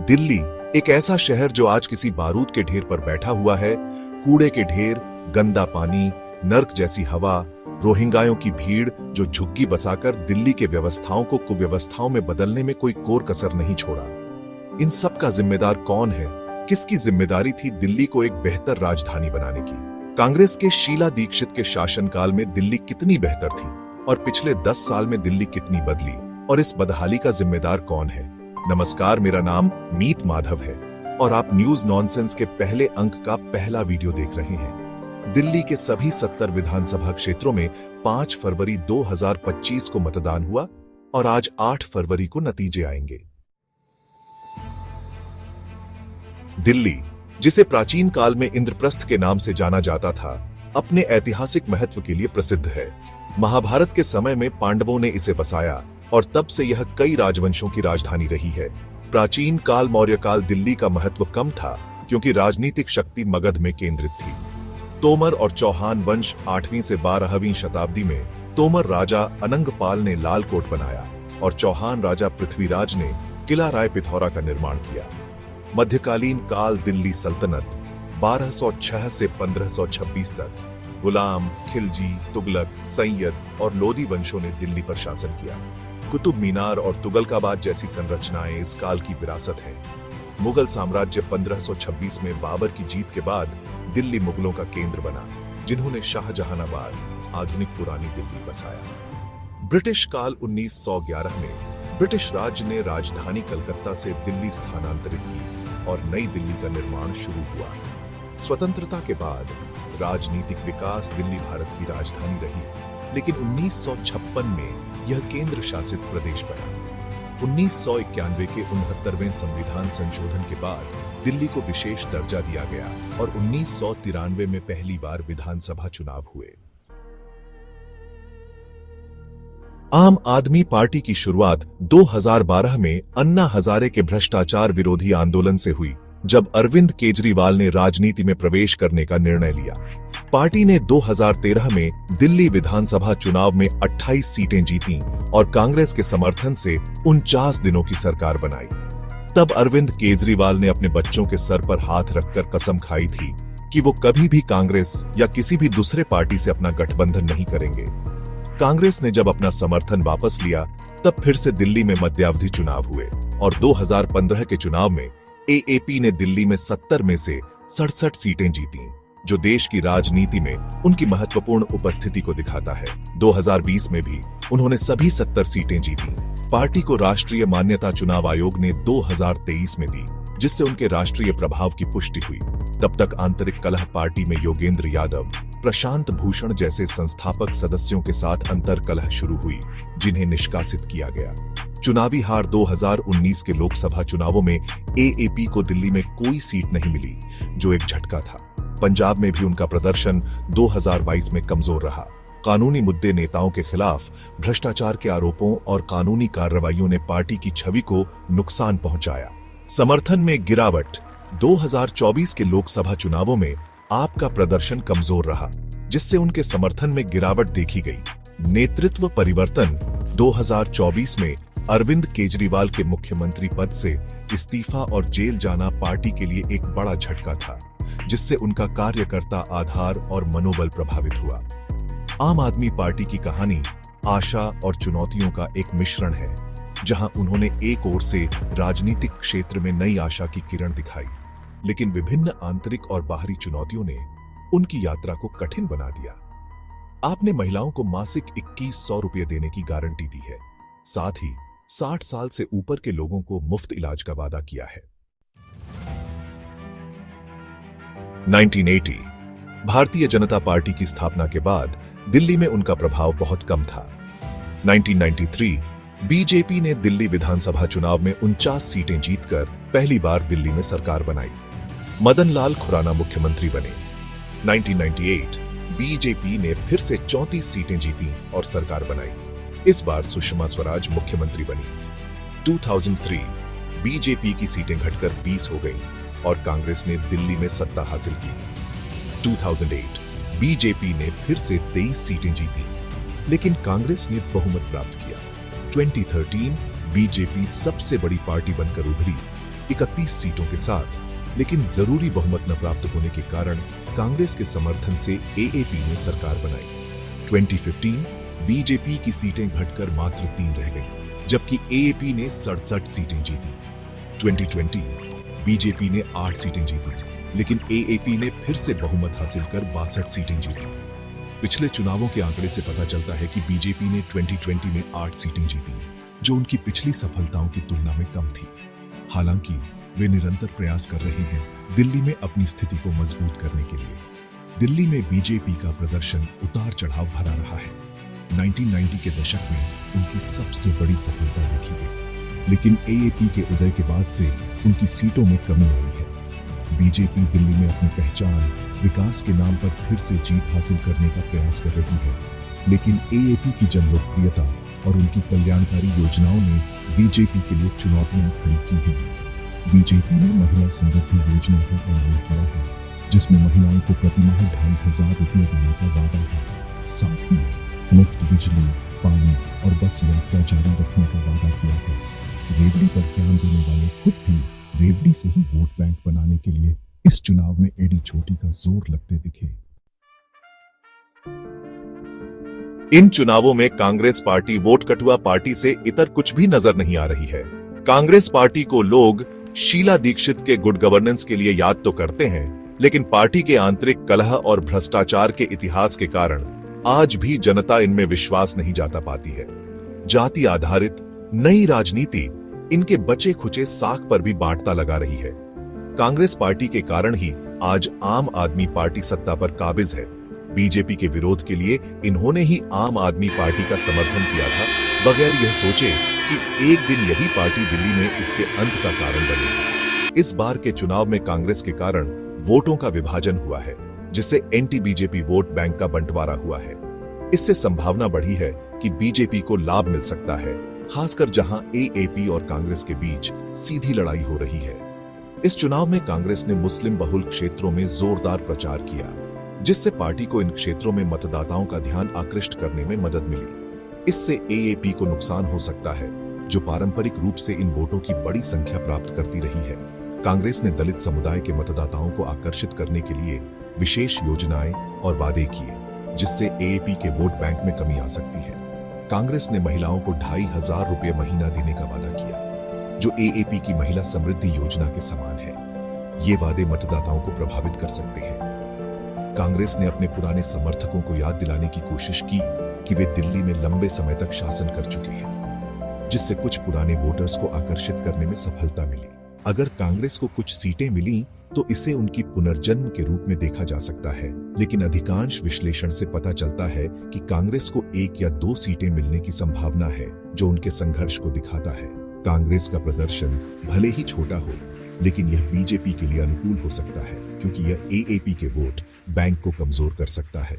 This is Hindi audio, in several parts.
दिल्ली एक ऐसा शहर जो आज किसी बारूद के ढेर पर बैठा हुआ है। कूड़े के ढेर, गंदा पानी, नर्क जैसी हवा, रोहिंग्याओं की भीड़ जो झुग्गी बसाकर दिल्ली के व्यवस्थाओं को कुव्यवस्थाओं में बदलने में कोई कोर कसर नहीं छोड़ा। इन सब का जिम्मेदार कौन है? किसकी जिम्मेदारी थी दिल्ली को एक बेहतर राजधानी बनाने की? कांग्रेस के शीला दीक्षित के शासनकाल में दिल्ली कितनी बेहतर थी और पिछले 10 साल में दिल्ली कितनी बदली, और इस बदहाली का जिम्मेदार कौन है? नमस्कार, मेरा नाम मीत माधव है और आप न्यूज नॉनसेंस के पहले अंक का पहला वीडियो देख रहे हैं। दिल्ली के सभी 70 विधानसभा क्षेत्रों में 5 फरवरी 2025 को मतदान हुआ और आज 8 फरवरी को नतीजे आएंगे। दिल्ली, जिसे प्राचीन काल में इंद्रप्रस्थ के नाम से जाना जाता था, अपने ऐतिहासिक महत्व के लिए प्रसिद्ध है। महाभारत के समय में पांडवों ने इसे बसाया और तब से यह कई राजवंशों की राजधानी रही है। प्राचीन काल मौर्य काल दिल्ली का महत्व कम था क्योंकि राजनीतिक शक्ति मगध में केंद्रित थी। तोमर और चौहान वंश 8वीं से 12वीं शताब्दी में तोमर राजा अनंगपाल ने लाल कोट बनाया और चौहान राजा पृथ्वीराज ने किला राय पिथौरा का निर्माण किया। मध्यकालीन काल दिल्ली सल्तनत 1206 से 1526 तक गुलाम, खिलजी, तुगलक, सैयद और लोदी वंशों ने दिल्ली पर शासन किया। कुतुब मीनार और तुगलकाबाद जैसी संरचनाएं इस काल की विरासत हैं। मुगल साम्राज्य 1526 में बाबर की जीत के बाद दिल्ली मुगलों का केंद्र बना, जिन्होंने शाहजहानाबाद, आधुनिक पुरानी दिल्ली बसाया। ब्रिटिश काल 1911 में ब्रिटिश राज ने राजधानी कलकत्ता से दिल्ली स्थानांतरित की और नई दिल्ली का निर्माण शुरू हुआ। स्वतंत्रता के बाद राजनीतिक विकास दिल्ली भारत की राजधानी रही, लेकिन 1956 में यह केंद्र शासित प्रदेश बना। 1991 के 69वें संविधान संशोधन के बाद दिल्ली को विशेष दर्जा दिया गया और 1993 में पहली बार विधानसभा चुनाव हुए। आम आदमी पार्टी की शुरुआत 2012 में अन्ना हजारे के भ्रष्टाचार विरोधी आंदोलन से हुई, जब अरविंद केजरीवाल ने राजनीति में प्रवेश करने का निर्णय लिया। पार्टी ने 2013 में दिल्ली विधानसभा चुनाव में 28 सीटें जीतीं और कांग्रेस के समर्थन से 49 दिनों की सरकार बनाई। तब अरविंद केजरीवाल ने अपने बच्चों के सर पर हाथ रखकर कसम खाई थी कि वो कभी भी कांग्रेस या किसी भी दूसरे पार्टी से अपना गठबंधन नहीं करेंगे। कांग्रेस ने जब अपना समर्थन वापस लिया, तब फिर से दिल्ली में मध्यावधि चुनाव हुए और 2015 के चुनाव में एएपी ने दिल्ली में 70 में से 67 सीटें जीतीं, जो देश की राजनीति में उनकी महत्वपूर्ण उपस्थिति को दिखाता है। 2020 में भी उन्होंने सभी 70 सीटें जीतीं। पार्टी को राष्ट्रीय मान्यता चुनाव आयोग ने 2023 में दी, जिससे उनके राष्ट्रीय प्रभाव की पुष्टि हुई। तब तक आंतरिक कलह पार्टी में योगेंद्र यादव, प्रशांत भूषण जैसे संस्थापक सदस्यों के साथ अंतर कलह शुरू हुई, जिन्हें निष्कासित किया गया। चुनावी हार 2019 के लोकसभा चुनावों में एएपी को दिल्ली में कोई सीट नहीं मिली, जो एक झटका था। पंजाब में भी उनका प्रदर्शन 2022 में कमजोर रहा। कानूनी मुद्दे, नेताओं के खिलाफ भ्रष्टाचार के आरोपों और कानूनी कार्रवाइयों ने पार्टी की छवि को नुकसान पहुंचाया। समर्थन में गिरावट 2024 के लोकसभा चुनावों में आप का प्रदर्शन कमजोर रहा, जिससे उनके समर्थन में गिरावट देखी गई। नेतृत्व परिवर्तन 2024 में अरविंद केजरीवाल के मुख्यमंत्री पद से इस्तीफा और जेल जाना पार्टी के लिए एक बड़ा झटका था, जिससे उनका कार्यकर्ता आधार और मनोबल प्रभावित हुआ। आम आदमी पार्टी की कहानी आशा और चुनौतियों का एक मिश्रण है, जहां उन्होंने एक ओर से राजनीतिक क्षेत्र में नई आशा की किरण दिखाई, लेकिन विभिन्न आंतरिक और बाहरी चुनौतियों ने उनकी यात्रा को कठिन बना दिया। आपने महिलाओं को मासिक 2100 रुपये देने की गारंटी दी है, साथ ही 60 साल से ऊपर के लोगों को मुफ्त इलाज का वादा किया है। 1980 भारतीय जनता पार्टी की स्थापना के बाद दिल्ली में उनका प्रभाव बहुत कम था। 1993 बीजेपी ने दिल्ली विधानसभा चुनाव में 49 सीटें जीतकर पहली बार दिल्ली में सरकार बनाई। मदन लाल खुराना मुख्यमंत्री बने। 1998 बीजेपी ने फिर से 34 सीटें जीती और सरकार बनाई। इस बार सुषमा स्वराज मुख्यमंत्री बनी। 2003 बीजेपी की सीटें घटकर 20 हो गईं और कांग्रेस ने दिल्ली में सत्ता हासिल की। 2008 बीजेपी ने फिर से 23 सीटें जीती, लेकिन कांग्रेस ने बहुमत प्राप्त किया। 2013 बीजेपी सबसे बड़ी पार्टी बनकर उभरी 31 सीटों के साथ, लेकिन जरूरी बहुमत न प्राप्त होने के कारण कांग्रेस के समर्थन से एएपी ने सरकार बनाई। 2015 बीजेपी की सीटें घटकर मात्र 3 रह गई, जबकि एएपी ने 67 सीटें जीती। 2020 बीजेपी ने 8 सीटें जीती, लेकिन एएपी ने फिर से बहुमत हासिल कर 62 सीटें जीती। पिछले चुनावों के आंकड़े से पता चलता है कि बीजेपी ने 2020 में 8 सीटें जीती, जो उनकी पिछली सफलताओं की तुलना में कम थी। हालांकि वे निरंतर प्रयास कर रहे हैं दिल्ली में अपनी स्थिति को मजबूत करने के लिए। दिल्ली में बीजेपी का प्रदर्शन उतार चढ़ाव भरा रहा है। 1990 के दशक में उनकी सबसे बड़ी सफलता देखी गई, लेकिन एएपी के उदय के बाद से उनकी सीटों में कमी आई है। बीजेपी दिल्ली में अपनी पहचान, विकास के नाम पर फिर से जीत हासिल करने का प्रयास कर रही है, लेकिन एएपी की जन लोकप्रियता और उनकी कल्याणकारी योजनाओं ने बीजेपी के लिए चुनौतियां खड़ी की हैं। बीजेपी ने महिला समृद्धि योजना का ऐलान किया है, जिसमें महिलाओं को प्रतिमाह 2,500 रुपये देने का वादा है। साथ ही मुफ्त बिजली, पानी और बस यात्रा जारी रखने का वादा किया है। रेवड़ी पर ध्यान देने वाले खुद भी रेवड़ी से ही वोट बैंक बनाने के लिए इस चुनाव में एडी चोटी का जोर लगते दिखे। इन चुनावों में कांग्रेस पार्टी वोट कटुआ पार्टी से इतर कुछ भी नजर नहीं आ रही है। कांग्रेस पार्टी को लोग शीला दीक्षित के गुड गवर्नेंस के लिए याद तो करते हैं, लेकिन पार्टी के आंतरिक कलह और भ्रष्टाचार के इतिहास के कारण आज भी जनता इनमें विश्वास नहीं जाता पाती है। जाति आधारित नई राजनीति इनके बचे खुचे साख पर भी बांटता लगा रही है। कांग्रेस पार्टी के कारण ही आज आम आदमी पार्टी सत्ता पर काबिज है। बीजेपी के विरोध के लिए इन्होंने ही आम आदमी पार्टी का समर्थन किया था, बगैर यह सोचे कि एक दिन यही पार्टी दिल्ली में इसके अंत का कारण बनेगी। इस बार के चुनाव में कांग्रेस के कारण वोटों का विभाजन हुआ है, जिससे एंटी बीजेपी वोट बैंक का बंटवारा हुआ है। इससे संभावना बढ़ी है कि बीजेपी को लाभ मिल सकता है, खासकर जहां एएपी और कांग्रेस के बीच सीधी लड़ाई हो रही है। इस चुनाव में कांग्रेस ने मुस्लिम बहुल क्षेत्रों में जोरदार प्रचार किया, जिससे पार्टी को इन क्षेत्रों में मतदाताओं का ध्यान आकृष्ट करने में मदद मिली। इससे एएपी को नुकसान हो सकता है, जो पारंपरिक रूप से इन वोटों की बड़ी संख्या प्राप्त करती रही है। कांग्रेस ने दलित समुदाय के मतदाताओं को आकर्षित करने के लिए विशेष योजनाएं और वादे किए, जिससे एएपी के वोट बैंक में कमी आ सकती है। कांग्रेस ने महिलाओं को 2,500 रुपये महीना देने का वादा किया, जो एएपी की महिला समृद्धि योजना के समान है। ये वादे मतदाताओं को प्रभावित कर सकते हैं। कांग्रेस ने अपने पुराने समर्थकों को याद दिलाने की कोशिश की कि वे दिल्ली में लंबे समय तक शासन कर चुके हैं, जिससे कुछ पुराने वोटर्स को आकर्षित करने में सफलता मिली। अगर कांग्रेस को कुछ सीटें मिली तो इसे उनकी पुनर्जन्म के रूप में देखा जा सकता है, लेकिन अधिकांश विश्लेषण से पता चलता है कि कांग्रेस को 1 या 2 सीटें मिलने की संभावना है, जो उनके संघर्ष को दिखाता है। कांग्रेस का प्रदर्शन भले ही छोटा हो, लेकिन यह बीजेपी के लिए अनुकूल हो सकता है, क्योंकि यह एएपी के वोट बैंक को कमजोर कर सकता है।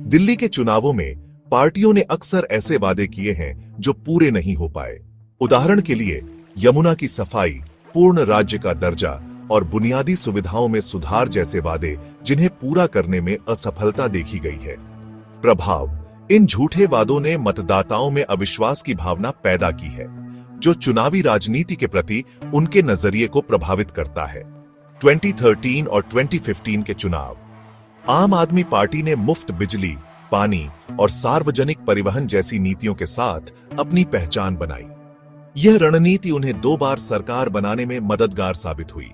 दिल्ली के चुनावों में पार्टियों ने अक्सर ऐसे वादे किए हैं जो पूरे नहीं हो पाए। उदाहरण के लिए यमुना की सफाई, पूर्ण राज्य का दर्जा और बुनियादी सुविधाओं में सुधार जैसे वादे, जिन्हें पूरा करने में असफलता देखी गई है। प्रभाव: इन झूठे वादों ने मतदाताओं में अविश्वास की भावना पैदा की है, जो चुनावी राजनीति के प्रति उनके नजरिए को प्रभावित करता है। 2013 और 2015 के चुनाव: आम आदमी पार्टी ने मुफ्त बिजली, पानी और सार्वजनिक परिवहन जैसी नीतियों के साथ अपनी पहचान बनाई। यह रणनीति उन्हें 2 बार सरकार बनाने में मददगार साबित हुई।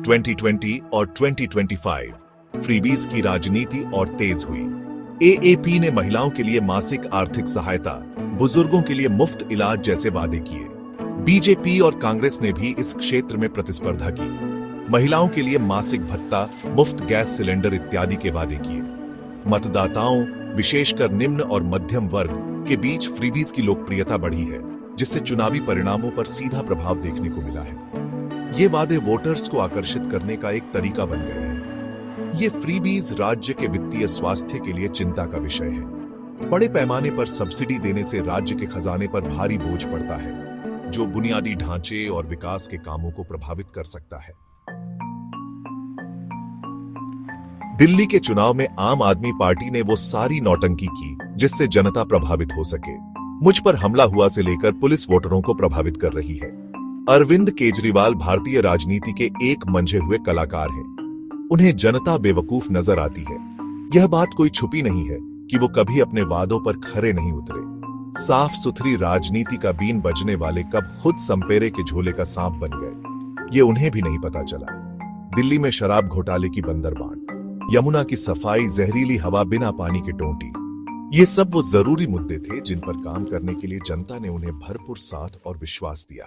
2020 और 2025 फ्रीबीज की राजनीति और तेज हुई। एएपी ने महिलाओं के लिए मासिक आर्थिक सहायता, बुजुर्गों के लिए मुफ्त इलाज जैसे वादे किए। बीजेपी और कांग्रेस ने भी इस क्षेत्र में प्रतिस्पर्धा की, महिलाओं के लिए मासिक भत्ता, मुफ्त गैस सिलेंडर इत्यादि के वादे किए। मतदाताओं, विशेषकर निम्न और मध्यम वर्ग के बीच फ्रीबीज की लोकप्रियता बढ़ी है, जिससे चुनावी परिणामों पर सीधा प्रभाव देखने को मिला है। ये वादे वोटर्स को आकर्षित करने का एक तरीका बन गए हैं। ये फ्रीबीज राज्य के वित्तीय स्वास्थ्य के लिए चिंता का विषय है। बड़े पैमाने पर सब्सिडी देने से राज्य के खजाने पर भारी बोझ पड़ता है, जो बुनियादी ढांचे और विकास के कामों को प्रभावित कर सकता है। दिल्ली के चुनाव में आम आदमी पार्टी ने वो सारी नौटंकी की जिससे जनता प्रभावित हो सके। मुझ पर हमला हुआ से लेकर पुलिस वोटरों को प्रभावित कर रही है। अरविंद केजरीवाल भारतीय राजनीति के एक मंझे हुए कलाकार हैं। उन्हें जनता बेवकूफ नजर आती है। यह बात कोई छुपी नहीं है कि वो कभी अपने वादों पर खरे नहीं उतरे। साफ सुथरी राजनीति का बीन बजने वाले कब खुद संपेरे के झोले का सांप बन गए, ये उन्हें भी नहीं पता चला। दिल्ली में शराब घोटाले की बंदरबांट, यमुना की सफाई, जहरीली हवा, बिना पानी के टोंटी, ये सब वो जरूरी मुद्दे थे जिन पर काम करने के लिए जनता ने उन्हें भरपूर साथ और विश्वास दिया।